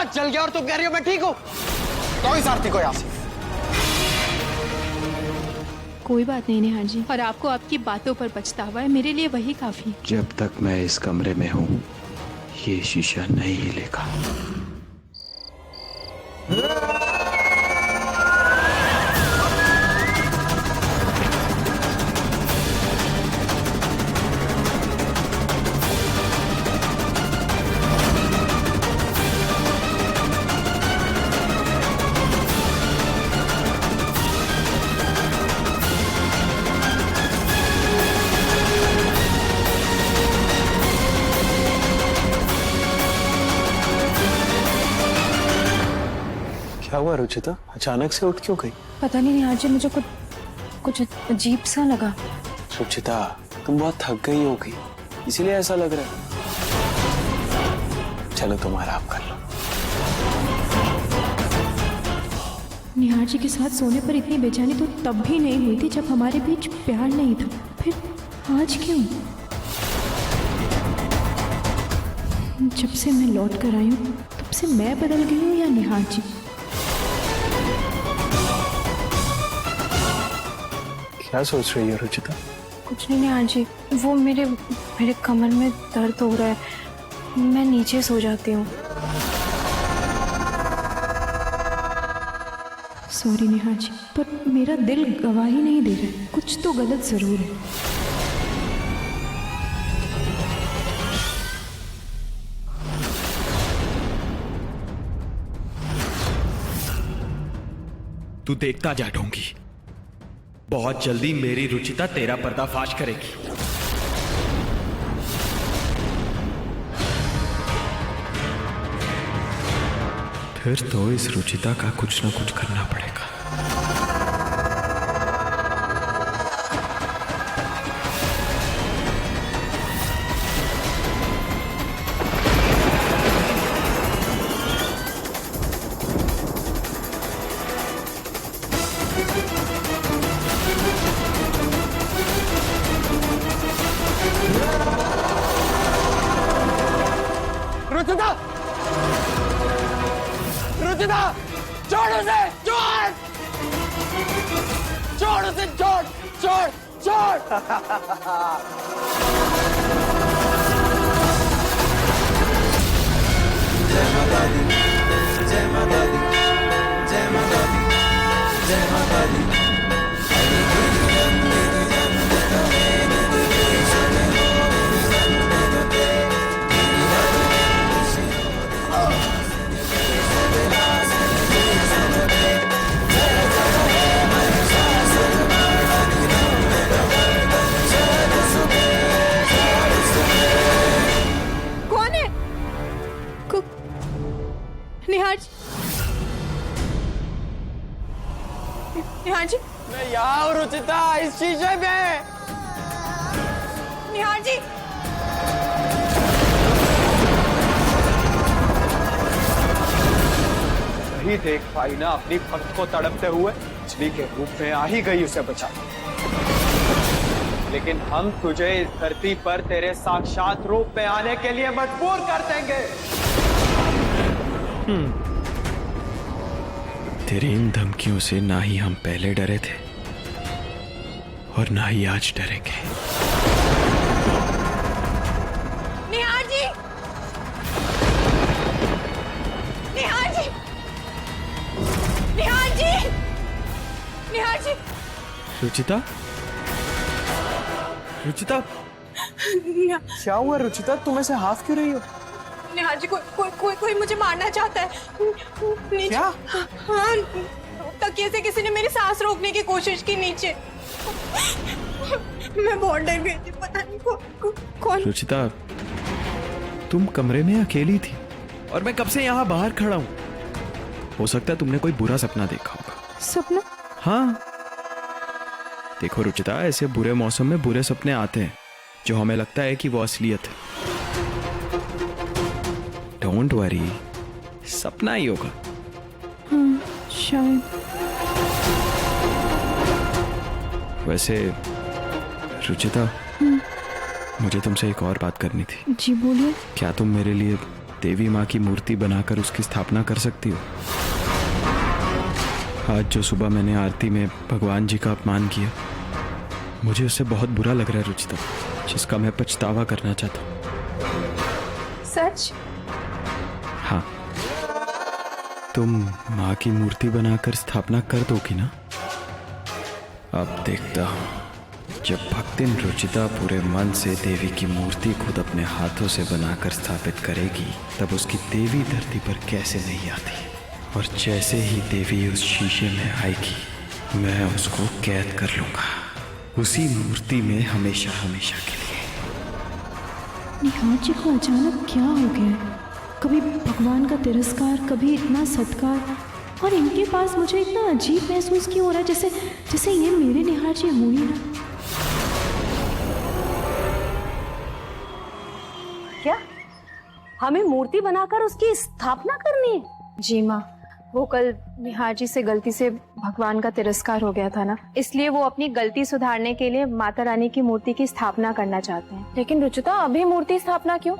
हाथ जल गया और तुम कह रही हो मैं ठीक हूँ। तो इस आरती को यहाँ से। कोई बात नहीं नेहा जी, और आपको आपकी बातों पर पछतावा है, मेरे लिए वही काफी। जब तक मैं इस कमरे में हूँ ये शीशा नहीं हिलेगा। क्या हुआ रुचिता, अचानक से उठ क्यों गई? पता नहीं नेहा जी, मुझे कुछ अजीब सा लगा। रुचिता तुम बहुत थक गई होगी, इसीलिए ऐसा लग रहा है। चलो तुम आराम कर लो। नेहा जी के साथ सोने पर इतनी बेचैनी तो तब भी नहीं हुई थी जब हमारे बीच प्यार नहीं था, फिर आज क्यों? जब से मैं लौट कर आई हूँ तब से मैं बदल गई हूँ या नेहा जी? क्या सोच रही है रुचिता? कुछ नहीं नेहा जी, वो मेरे कमर में दर्द हो रहा है, मैं नीचे सो जाती हूँ। सॉरी नेहा जी, पर मेरा दिल गवाही नहीं दे रहा है, कुछ तो गलत जरूर है। तू देखता जा ढोंगी, बहुत जल्दी मेरी रुचिता तेरा पर्दाफाश करेगी। फिर तो इस रुचिता का कुछ ना कुछ करना पड़ेगा। रुचिता! रुचिता! छोड़ उसे! छोड़! छोड़ उसे! छोड़! छोड़! छोड़! जय माता दी, जय माता दी, जय माता दी, जय माता दी। नेहा जी, नेहा जी, मैं यहाँ हूँ रुचिता, इस शीशे में। नेहा जी, नहीं देख पाई ना अपनी भक्त को तड़पते हुए, मछली के रूप में आ ही गई उसे बचा। लेकिन हम तुझे इस धरती पर तेरे साक्षात रूप में आने के लिए मजबूर कर देंगे। तेरी इन धमकियों से ना ही हम पहले डरे थे और ना ही आज डरेंगे। नेहा जी, नेहा जी, नेहा जी, नेहा जी, रुचिता, रुचिता, क्या हुआ रुचिता, तुम ऐसे हाफ क्यों रही हो? नेहा जी, कोई मुझे मारना चाहता है। क्या? हाँ, तकिए से किसी ने मेरी सांस रोकने की कोशिश की नीचे। मैं बहुत डर गई थी, पता नहीं कौन। रुचिता, तुम कमरे में अकेली थी और मैं कब से यहाँ बाहर खड़ा हूँ। हो सकता है तुमने कोई बुरा सपना देखा होगा। सपना? हाँ, देखो रुचिता, ऐसे बुरे मौसम में बुरे सपने आते हैं जो हमें लगता है कि वो असलियत है। डोंट वरी, सपना ही होगा। हाँ, शायद। वैसे रुचिता, मुझे तुमसे एक और बात करनी थी। जी बोलिए। क्या तुम मेरे लिए देवी माँ की मूर्ति बनाकर उसकी स्थापना कर सकती हो। आज जो सुबह मैंने आरती में भगवान जी का अपमान किया, मुझे उससे बहुत बुरा लग रहा है रुचिता, जिसका मैं पछतावा करना चाहता हूँ। सच? हाँ, तुम माँ की मूर्ति बनाकर स्थापना कर दोगी ना? अब देखता हूँ जब भक्तिन रुचिता पूरे मन से देवी की मूर्ति खुद अपने हाथों से बनाकर स्थापित करेगी, तब उसकी देवी धरती पर कैसे नहीं आती। और जैसे ही देवी उस शीशे में आएगी, मैं उसको कैद कर लूंगा उसी मूर्ति में हमेशा हमेशा के लिए। निहार जी को अचानक क्या हो गया है? कभी भगवान का तिरस्कार, कभी इतना सत्कार, और इनके पास मुझे इतना अजीब महसूस क्यों हो रहा है, जैसे जैसे ये मेरे निहार जी हो ही ना। क्या हमें मूर्ति बनाकर उसकी स्थापना करनी है? जी माँ, वो कल निहार जी से गलती से भगवान का तिरस्कार हो गया था ना, इसलिए वो अपनी गलती सुधारने के लिए माता रानी की मूर्ति की स्थापना करना चाहते हैं। लेकिन रुचिता, अभी मूर्ति स्थापना क्यों?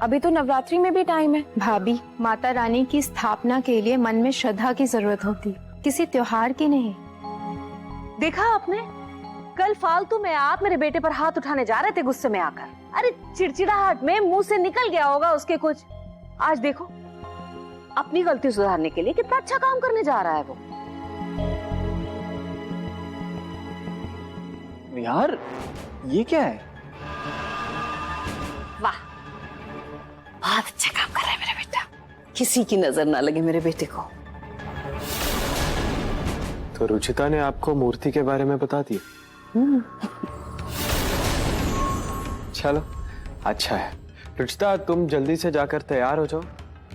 अभी तो नवरात्रि में भी टाइम है। भाभी, माता रानी की स्थापना के लिए मन में श्रद्धा की जरूरत होती, किसी त्योहार की नहीं। देखा आपने, कल फालतू में आप मेरे बेटे पर हाथ उठाने जा रहे थे गुस्से में आकर। अरे चिड़चिड़ाहट में मुंह से निकल गया होगा उसके कुछ। आज देखो, अपनी गलती सुधारने के लिए कितना अच्छा काम करने जा रहा है वो। यार, ये क्या है? वाह, बहुत अच्छा काम कर रहा है मेरा बेटा। किसी की नजर ना लगे मेरे बेटे को। तो रुचिता ने आपको मूर्ति के बारे में बता दिया? चलो, अच्छा है। रुचिता, तुम जल्दी से जाकर तैयार हो जाओ,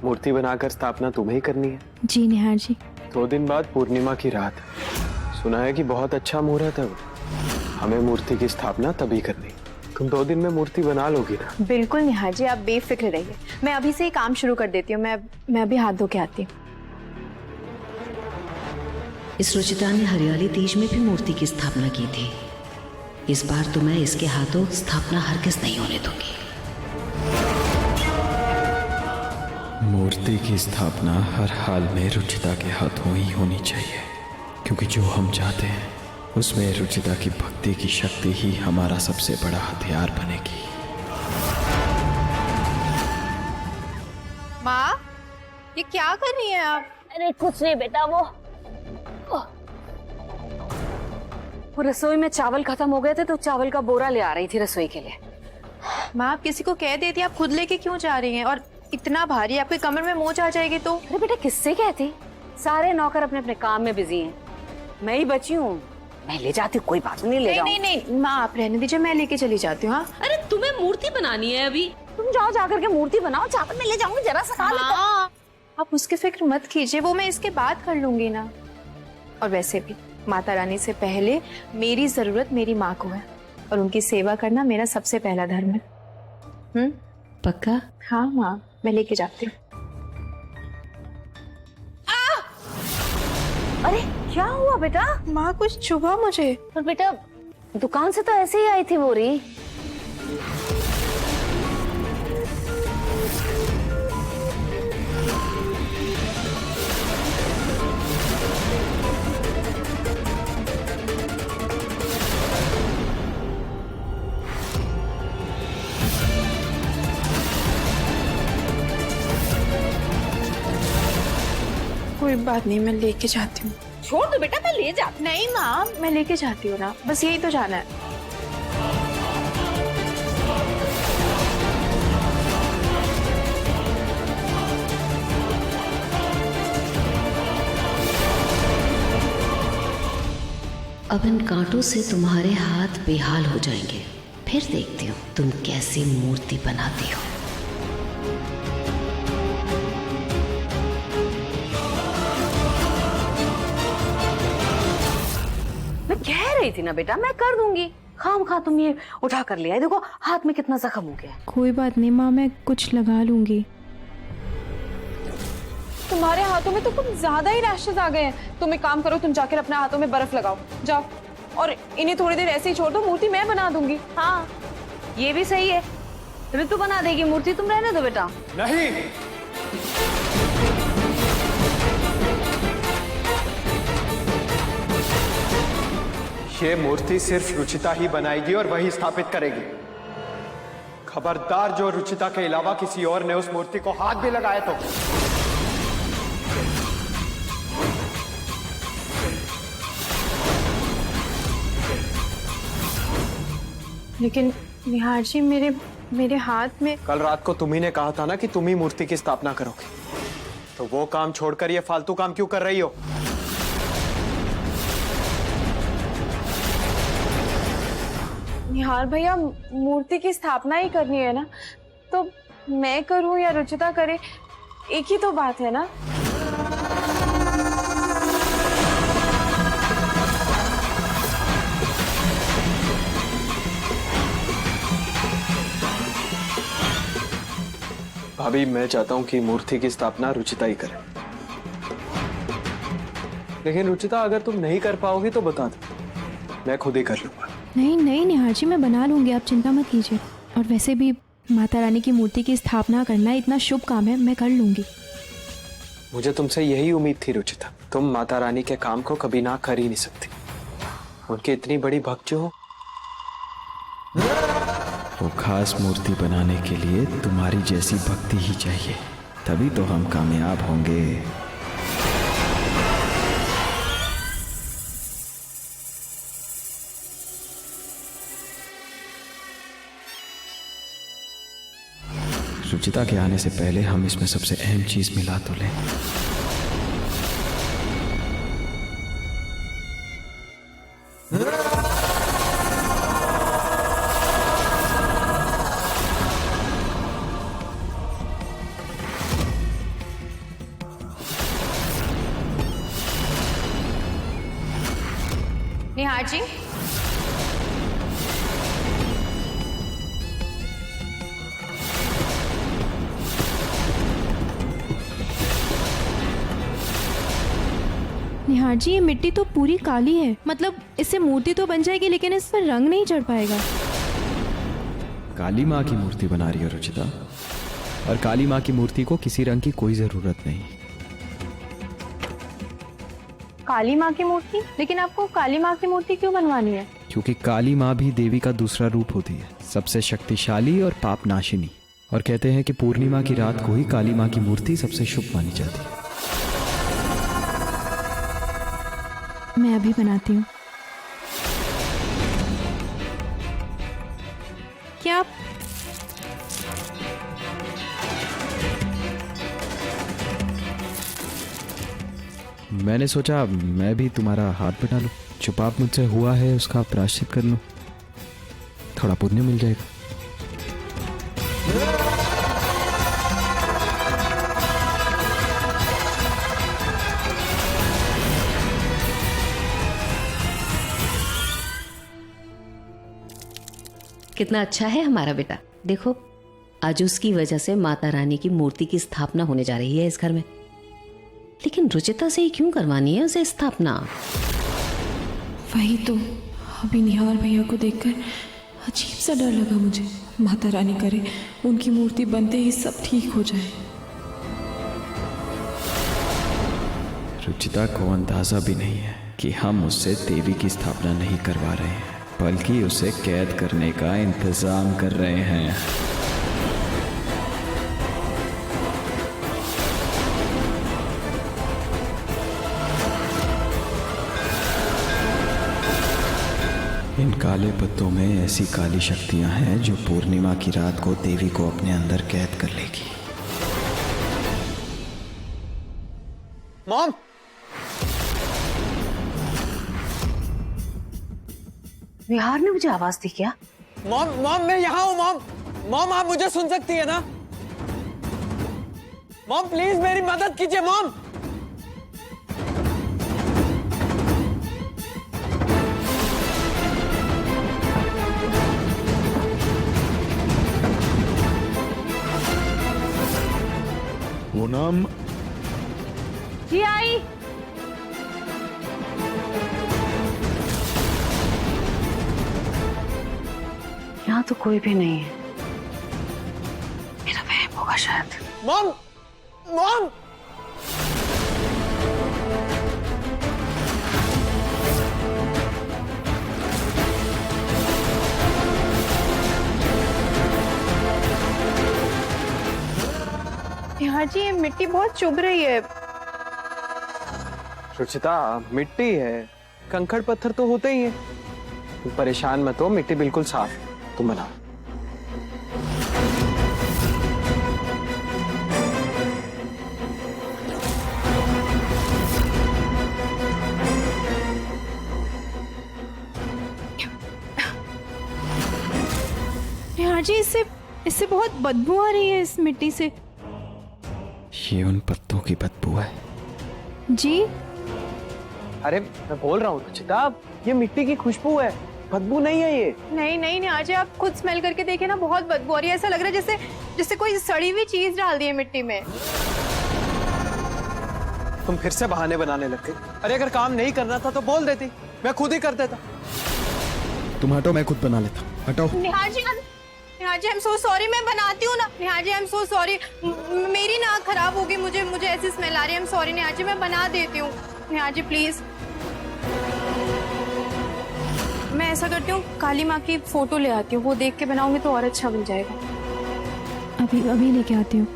मूर्ति बनाकर स्थापना तुम्हें ही करनी है। जी निहार जी। 2 दिन बाद पूर्णिमा की रात है। सुना है कि बहुत अच्छा मुहूर्त है वो। हमें मूर्ति की स्थापना तभी करनी। तुम 2 दिन में मूर्ति बना लोगी ना? बिल्कुल निहार जी, आप बेफिक्र रहिए। मैं अभी से ही काम शुरू कर देती हूँ। मैं अभी हाथ धो के आती हूँ। इस रुचिता ने हरियाली तीज में भी मूर्ति की स्थापना की थी। इस बार तो मैं इसके हाथों स्थापना हरगिज नहीं होने दूंगी। मूर्ति की स्थापना हर हाल में रुचिता के हाथों ही होनी चाहिए, क्योंकि जो हम चाहते हैं उसमें रुचिता की भक्ति की शक्ति ही हमारा सबसे बड़ा हथियार बनेगी। माँ, ये क्या कर रही हैं आप? अरे कुछ नहीं बेटा, वो रसोई में चावल खत्म हो गए थे तो चावल का बोरा ले आ रही थी रसोई के लिए। माँ, आप किसी को कह देती, आप खुद लेके क्यों जा रही हैं? और इतना भारी, आपके कमर में मोच आ जाएगी तो। अरे बेटा, किससे कहती? सारे नौकर अपने अपने काम में बिजी हैं। मैं ही बची हूँ, मैं ले जाती हूँ। कोई बात नहीं, ले जाऊँ। नहीं माँ, आप रहने दीजिए, मैं लेके चली जाती हूँ। हाँ, अरे तुम्हें मूर्ति बनानी है अभी? तुम जाओ, जाकर के मूर्ति बनाओ। चावल मैं ले जाऊंगी, जरा सा खा लेता। आप उसकी फिक्र मत कीजिए, वो मैं इसके बाद कर लूंगी ना। और वैसे भी माता रानी से पहले मेरी जरूरत मेरी माँ को है, और उनकी सेवा करना मेरा सबसे पहला धर्म है। पक्का? हाँ माँ, मैं लेके जाती हूँ। अरे क्या हुआ बेटा? माँ, कुछ चुभा मुझे। पर बेटा, दुकान से तो ऐसे ही आई थी बोरी। कोई बात नहीं, मैं लेके जाती हूँ। छोड़ दो बेटा, मैं ले जा। नहीं माँ, मैं लेके जाती हूँ ना, बस यही तो जाना है। अब इन कांटों से तुम्हारे हाथ बेहाल हो जाएंगे, फिर देखती हूँ तुम कैसी मूर्ति बनाती हो। मैं कह रही थी ना बेटा, मैं कर दूंगी। खामखा तुम ये उठा कर लिया। देखो हाथ में कितना जख्म हो गया। कोई बात नहीं माँ, मैं कुछ लगा लूंगी। तुम्हारे हाथों में तो कुछ ज्यादा ही रैशेस आ गए हैं। तुम एक काम करो, तुम जाकर अपने हाथों में बर्फ लगाओ, जाओ। और इन्हें थोड़ी देर ऐसे ही छोड़ दो, मूर्ति मैं बना दूंगी। हाँ, ये भी सही है। ऋतु बना देगी मूर्ति, तुम रहने दो बेटा। नहीं, ये मूर्ति सिर्फ रुचिता ही बनाएगी और वही स्थापित करेगी। खबरदार जो रुचिता के अलावा किसी और ने उस मूर्ति को हाथ भी लगाया तो। लेकिन निहार जी, मेरे हाथ में। कल रात को तुम्ही ने कहा था ना कि तुम ही मूर्ति की स्थापना करोगे, तो वो काम छोड़कर ये फालतू काम क्यों कर रही हो? निहार भैया, मूर्ति की स्थापना ही करनी है ना, तो मैं करूं या रुचिता करे, एक ही तो बात है ना। भाभी, मैं चाहता हूं कि मूर्ति की स्थापना रुचिता ही करे। लेकिन रुचिता, अगर तुम नहीं कर पाओगी तो बता दो, मैं खुद ही कर लूंगा। नहीं नहीं निहार जी, मैं बना लूँगी, आप चिंता मत कीजिए। और वैसे भी माता रानी की मूर्ति की स्थापना करना इतना शुभ काम है, मैं कर लूँगी। मुझे तुमसे यही उम्मीद थी रुचिता। तुम माता रानी के काम को कभी ना कर ही नहीं सकती। उनकी इतनी बड़ी भक्त जो हो। वो खास मूर्ति बनाने के लिए तुम्हारी जैसी भक्ति ही चाहिए, तभी तो हम कामयाब होंगे। रुचिता के आने से पहले हम इसमें सबसे अहम चीज मिला तो लें। निहार जी, निहार जी, ये मिट्टी तो पूरी काली है, मतलब इससे मूर्ति तो बन जाएगी लेकिन इस पर रंग नहीं चढ़ पाएगा। काली माँ की मूर्ति बना रही है रुचिता, और काली माँ की मूर्ति को किसी रंग की कोई जरूरत नहीं। काली माँ की मूर्ति? लेकिन आपको काली माँ की मूर्ति क्यों बनवानी है? क्योंकि काली माँ भी देवी का दूसरा रूप होती है, सबसे शक्तिशाली और पाप नाशिनी। और कहते हैं कि पूर्णिमा की रात को ही काली माँ की मूर्ति सबसे शुभ मानी जाती है। मैं अभी बनाती हूँ। क्या मैंने सोचा मैं भी तुम्हारा हाथ बटा लूं, जो पाप मुझसे हुआ है उसका प्रायश्चित कर लूं, थोड़ा पुण्य मिल जाएगा। कितना अच्छा है हमारा बेटा। देखो, आज उसकी वजह से माता रानी की मूर्ति की स्थापना होने जा रही है इस घर में। लेकिन रुचिता से ही क्यों करवानी है उसे स्थापना? वही तो, अभी निहार भैया को देखकर अजीब सा डर लगा मुझे। माता रानी करे उनकी मूर्ति बनते ही सब ठीक हो जाए। रुचिता को अंदाजा भी नहीं है कि हम उससे देवी की स्थापना नहीं करवा रहे हैं, बल्कि उसे कैद करने का इंतजाम कर रहे हैं। इन काले पत्तों में ऐसी काली शक्तियां हैं जो पूर्णिमा की रात को देवी को अपने अंदर कैद कर लेगी। मॉम, विहार ने मुझे आवाज दी क्या? मॉम मैं यहाँ हूँ। मॉम आप मुझे सुन सकती है ना? मॉम प्लीज मेरी मदद कीजिए मॉम। पूनम, जी आई। यहाँ तो कोई भी नहीं है। Mom, mom. निहार जी, ये मिट्टी बहुत चुभ रही है। रुचिता, मिट्टी है, कंकड़ पत्थर तो होते ही हैं। तुम परेशान मत हो, मिट्टी बिल्कुल साफ है, तुम बनाओ। निहार जी, इससे इससे बहुत बदबू आ रही है इस मिट्टी से। ये उन पत्तों की बदबू है। जी? अरे मैं बोल रहा हूँ रुचिता, ये मिट्टी की खुशबू है, बदबू नहीं है ये। नहीं नहीं निहार जी, आप खुद स्मेल करके देखिए ना, बहुत बदबू आ रही है। ऐसा लग रहा है जैसे जैसे कोई सड़ी हुई चीज डाल दी है मिट्टी में। तुम फिर से बहाने बनाने लग गए। अरे अगर काम नहीं करना था तो बोल देती, मैं खुद ही कर देता। तुम हटो, मैं खुद बना लेता। हटाओ। निहार जी, आई एम सो सॉरी, मैं बनाती हूँ ना। निहार जी, आई एम सो सॉरी, मेरी नाक खराब होगी, मुझे ऐसी स्मेल आ रही है। आई एम सॉरी निहार जी, मैं बना देती हूँ। निहार जी प्लीज, मैं ऐसा करती हूँ, काली माँ की फोटो ले आती हूँ, वो देख के बनाऊंगी तो और अच्छा बन जाएगा। अभी लेके आती हूँ।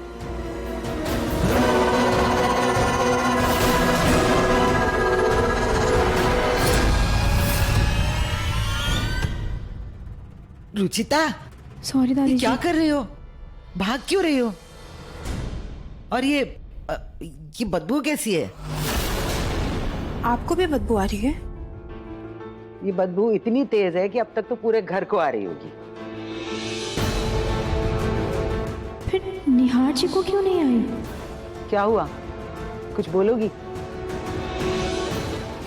रुचिता, सॉरी दादी ये जी। क्या कर रहे हो? भाग क्यों रही हो? और ये बदबू कैसी है? आपको भी बदबू आ रही है? ये बदबू इतनी तेज है कि अब तक तो पूरे घर को आ रही होगी। फिर निहार जी को क्यों नहीं आई? क्या हुआ? कुछ बोलोगी?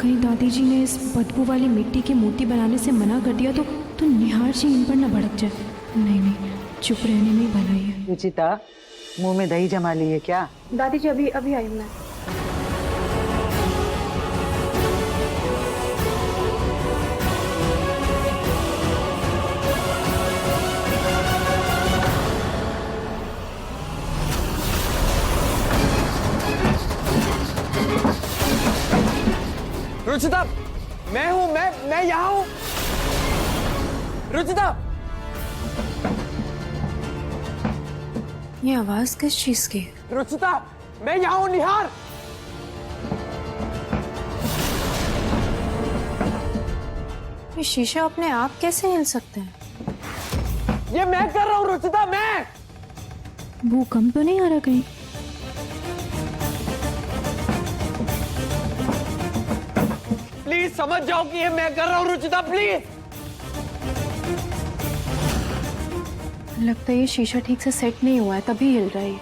कहीं दादी जी ने इस बदबू वाली मिट्टी की मूर्ति बनाने से मना कर दिया तो निहार जी इन पर न भड़क जाए। नहीं, चुप रहने में ही भलाई है। रुचिता, मुंह में दही जमा ली है क्या? दादी जी अभी आई मैं। रुचिता, मैं हूँ, मैं यहाँ हूँ। रुचिता, ये आवाज किस चीज की है? रुचिता, मैं यहाँ हूँ। निहार, ये शीशा अपने आप कैसे हिल सकते हैं? ये मैं कर रहा हूँ रुचिता, मैं। भूकंप तो नहीं आ रहा कहीं? प्लीज समझ जाओ कि ये मैं कर रहा हूँ रुचिता, प्लीज। लगता है ये शीशा ठीक से सेट नहीं हुआ है, तभी हिल रहा है ये।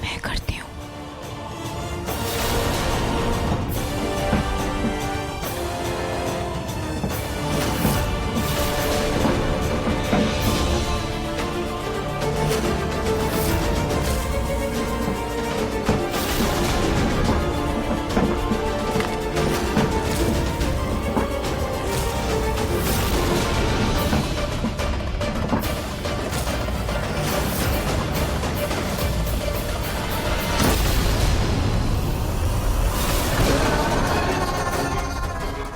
मैं करती हूँ।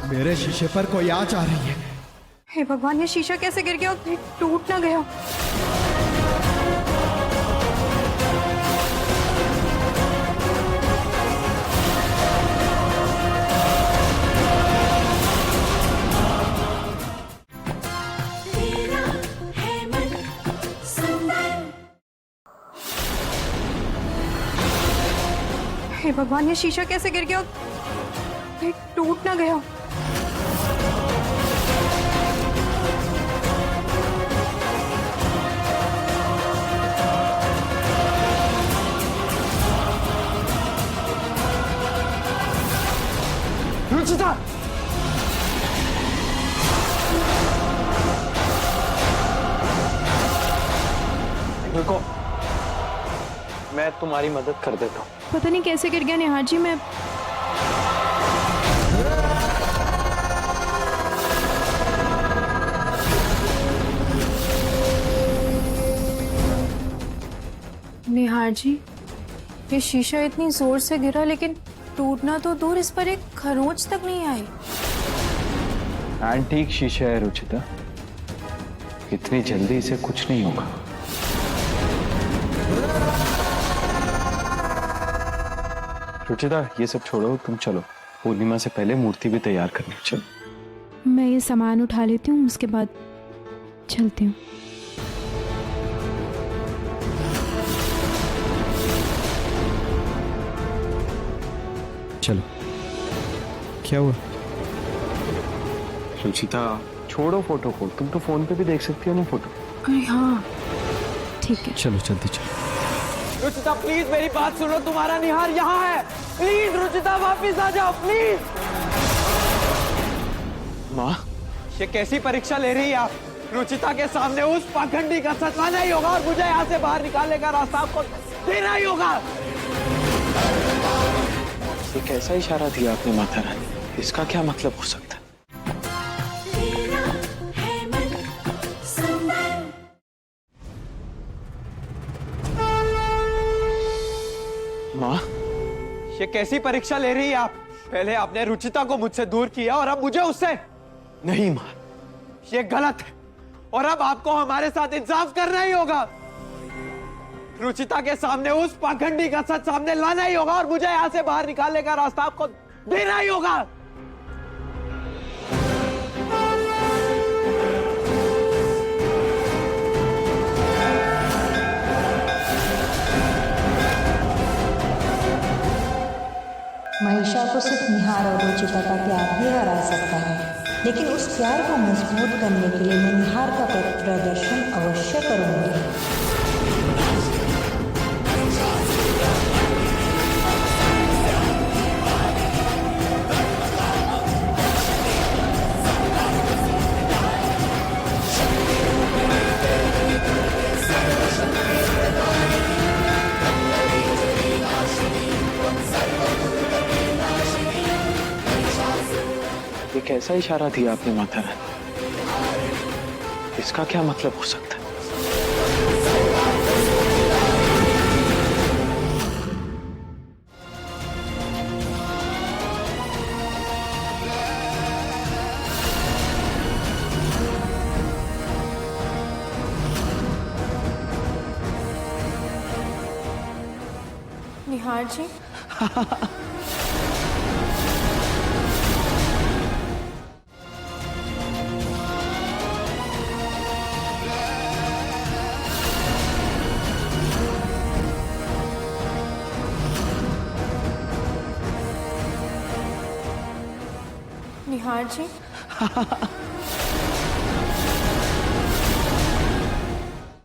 मेरे शीशे पर कोई आंच आ रही है। हे भगवान, ये शीशा कैसे गिर गया और टूट ना गया? हे भगवान, ये शीशा कैसे गिर गया और टूट ना गया? रुचिता, रुको, मैं तुम्हारी मदद कर देता हूँ। पता नहीं कैसे गिर गया निहार जी। मैं निहार जी, ये शीशा इतनी जोर से गिरा लेकिन टूटना तो दूर, इस पर एक खरोंच तक नहीं आई। एंटीक शीशा है रुचिता, इतनी जल्दी इसे कुछ नहीं होगा। रुचिता ये सब छोड़ो, तुम चलो, पूर्णिमा से पहले मूर्ति भी तैयार करनी है। चलो मैं ये सामान उठा लेती हूँ, उसके बाद चलती हूँ। चलो। क्या हुआ? रुचिता छोड़ो फोटो को, तुम तो फोन पे भी देख सकती हो ना फोटो। अरे हाँ ठीक है। चलो जल्दी चलो। रुचिता प्लीज मेरी बात सुनो, तुम्हारा निहार यहाँ है। प्लीज रुचिता वापस आ जाओ प्लीज। माँ, ये कैसी परीक्षा ले रही है आप? रुचिता के सामने उस पाखंडी का सच मानना ही होगा और मुझे यहाँ से बाहर निकालने का रास्ता आपको देना ही होगा। ये कैसा इशारा दिया आपने माता रानी? इसका क्या मतलब हो सकता है? माँ, ये कैसी परीक्षा ले रही है आप? पहले आपने रुचिता को मुझसे दूर किया और अब मुझे उससे। नहीं माँ, ये गलत है और अब आपको हमारे साथ इंसाफ करना ही होगा। रुचिता के सामने उस पाखंडी का सच सामने लाना ही होगा और मुझे यहाँ से बाहर निकालने का रास्ता आपको देना ही होगा। महिषा को सिर्फ निहार और रुचिता का प्यार ही हरा सकता है, लेकिन उस प्यार को मजबूत करने के लिए मैं निहार का प्रदर्शन अवश्य करूंगी। ये कैसा इशारा दिया आपने माता रानी? इसका क्या मतलब हो सकता है? निहार जी, निहार जी।